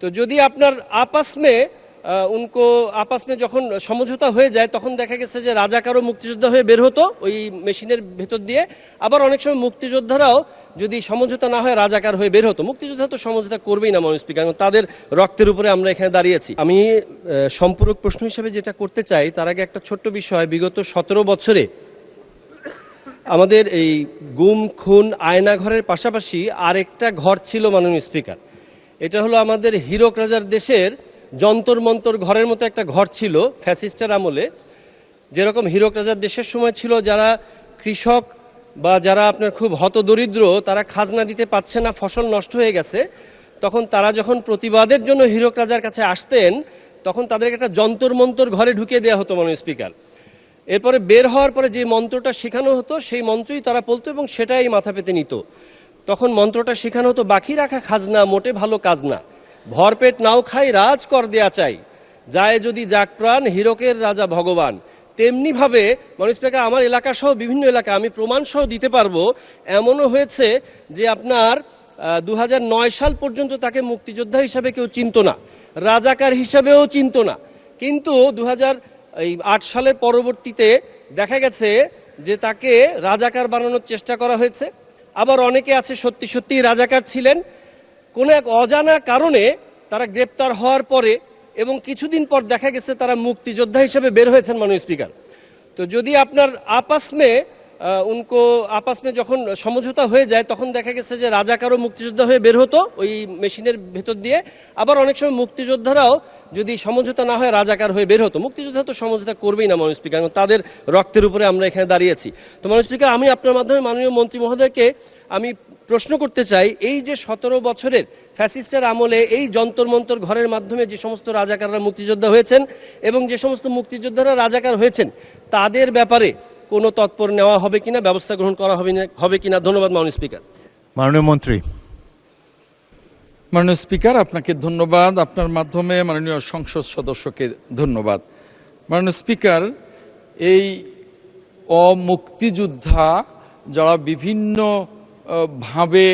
तो यदि আপনার आपस में उनको आपस में যখন সমঝোতা হয়ে যায় তখন দেখা গেছে যে রাজাকারও মুক্তিযোদ্ধা হয়ে বের হতো ওই মেশিনের ভেতর দিয়ে আবার অনেক সময় মুক্তিযোদ্ধারাও যদি সমঝোতা না হয় রাজাকার হয়ে বের হতো মুক্তিযোদ্ধা তো সমঝোতা করবেই না মাননীয় স্পিকার তাদের রক্তের উপরে আমরা এখানে দাঁড়িয়েছি আমি সম্পূরক প্রশ্ন হিসেবে যেটা করতে চাই তার আগে একটা ছোট্ট বিষয় বিগত 17 বছরে আমাদের এই গুম খুন আয়নাঘরের পাশাপাশি আরেকটা ঘর ছিল মাননীয় স্পিকার এটা হলো আমাদের হীরক রাজার দেশের যন্তর মন্তর ঘরের মতো একটা ঘর ছিল ফ্যাসিস্টের আমলে যেরকম হীরক রাজার দেশের সময় ছিল যারা কৃষক বা যারা আপনার খুব হতদরিদ্র তারা খাজনা দিতে পারছে না ফসল নষ্ট হয়ে গেছে তখন তারা যখন প্রতিবাদের জন্য হীরক রাজার কাছে আসতেন তখন তাদেরকে একটা যন্তর মন্তর ঘরে ঢুকিয়ে দেওয়া হতো মাননীয় স্পিকার এরপরে বের হওয়ার পরে যে মন্ত্রটা শেখানো হতো সেই মন্ত্রই তারা বলতো এবং সেটাই মাথা পেতে নিত তখন মন্ত্রটা শেখানো হতো বাকি রাখা খাজনা মোটে ভালো কাজ না ভরপেট নাও খাই রাজ কর দেয়া চাই যায় যদি যাক প্রাণ হীরকের রাজা ভগবান তেমনি ভাবে মাননীয় স্পিকার আমার এলাকা সহ বিভিন্ন এলাকা আমি প্রমাণ সহ দিতে পারবো এমনও হয়েছে যে আপনার 2009 সাল পর্যন্ত তাকে মুক্তিযোদ্ধা হিসাবে কেউ চিনতো না রাজাকার হিসাবেও চিনতো না কিন্তু 2008 সালের পরবর্তীতে দেখা গেছে যে তাকে রাজাকার বানানোর চেষ্টা করা হয়েছে আবার অনেকে আছে সত্যি সত্যি রাজাকার ছিলেন কোন এক অজানা কারণে তারা গ্রেপ্তার হওয়ার পরে এবং কিছুদিন পর দেখা গেছে তারা মুক্তিযোদ্ধা হিসেবে বের হয়েছেন মাননীয় স্পিকার তো যদি আপনার उनको आपस में যখন সমঝোতা হয়ে যায় তখন দেখা গেছে যে রাজাকারও মুক্তিযোদ্ধা হয়ে বের হতো ওই মেশিনের ভেতর দিয়ে আবার অনেক সময় মুক্তিযোদ্ধারাও যদি সমঝোতা না হয় রাজাকার হয়ে বের হতো মুক্তিযোদ্ধা তো সমঝোতা করবেই না মাননীয় স্পিকার তাদের রক্তের উপরে আমরা এখানে দাঁড়িয়েছি তো মাননীয় স্পিকার আমি আপনার মাধ্যমে মাননীয় মন্ত্রী মহোদয়কে আমি প্রশ্ন করতে চাই এই যে 17 বছরের ফ্যাসিস্টের আমলে এই যন্তর মন্তর ঘরের মাধ্যমে যে সমস্ত রাজাকাররা মুক্তিযোদ্ধা হয়েছেন এবং যে সমস্ত মুক্তিযোদ্ধারা রাজাকার হয়েছেন তাদের ব্যাপারে কোনো তৎপর নেওয়া হবে কিনা ব্যবস্থা গ্রহণ করা হবে কিনা ধন্যবাদ মাননীয় স্পিকার মাননীয় মন্ত্রী মাননীয় স্পিকার আপনাকে ধন্যবাদ আপনার মাধ্যমে মাননীয় সংসদ সদস্যকে ধন্যবাদ মাননীয় স্পিকার এই অমুক্তিযোদ্ধা যারা বিভিন্ন ভাবে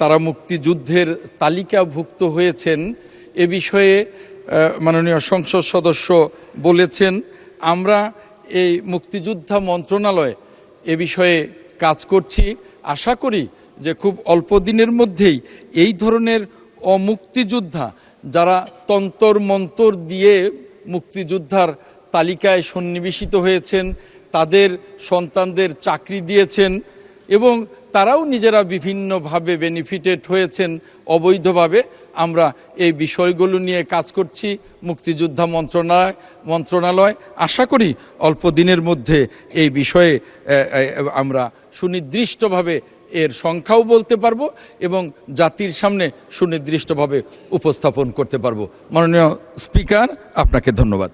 তারা মুক্তিযুদ্ধের তালিকাভুক্ত হয়েছেন এ বিষয়ে মাননীয় সংসদ সদস্য বলেছেন আমরা এই মুক্তিযোদ্ধা মন্ত্রণালয় এ বিষয়ে কাজ করছি আশা করি যে খুব অল্প দিনের মধ্যেই এই ধরনের অমুক্তিযোদ্ধা যারা তন্তর মন্তর দিয়ে মুক্তিযোদ্ধার তালিকায় সন্নিবেশিত হয়েছেন তাদের সন্তানদের চাকরি দিয়েছেন এবং তারাও নিজেরা বিভিন্নভাবে বেনিফিটেড হয়েছেন অবৈধভাবে আমরা এই বিষয়গুলো নিয়ে কাজ করছি মুক্তিযোদ্ধা মন্ত্রণালয় আশা করি অল্প দিনের মধ্যে এই বিষয়ে আমরা সুনির্দিষ্টভাবে এর সংখ্যাও বলতে পারবো এবং জাতির সামনে সুনির্দিষ্টভাবে উপস্থাপন করতে পারবো মাননীয় স্পিকার আপনাকে ধন্যবাদ